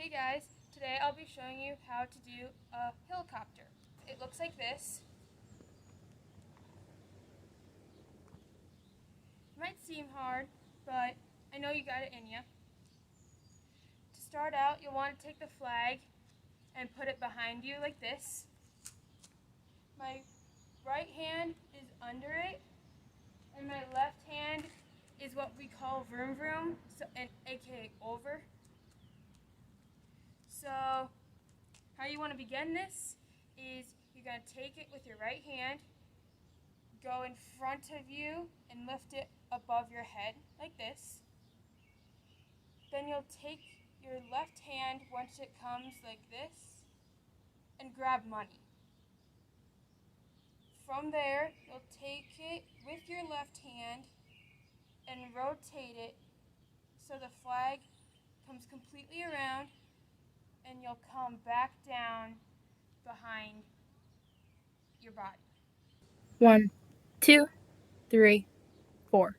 Hey guys, today I'll be showing you how to do a helicopter. It looks like this. It might seem hard, but I know you got it in you. To start out, you'll want to take the flag and put it behind you like this. My right hand is under it, and my left hand is what we call vroom vroom, and aka over. So how you want to begin this is you're going to take it with your right hand, go in front of you and lift it above your head like this. Then you'll take your left hand once it comes like this and grab money. From there, you'll take it with your left hand and rotate it so the flag comes completely around, and you'll come back down behind your body. 1, 2, 3, 4.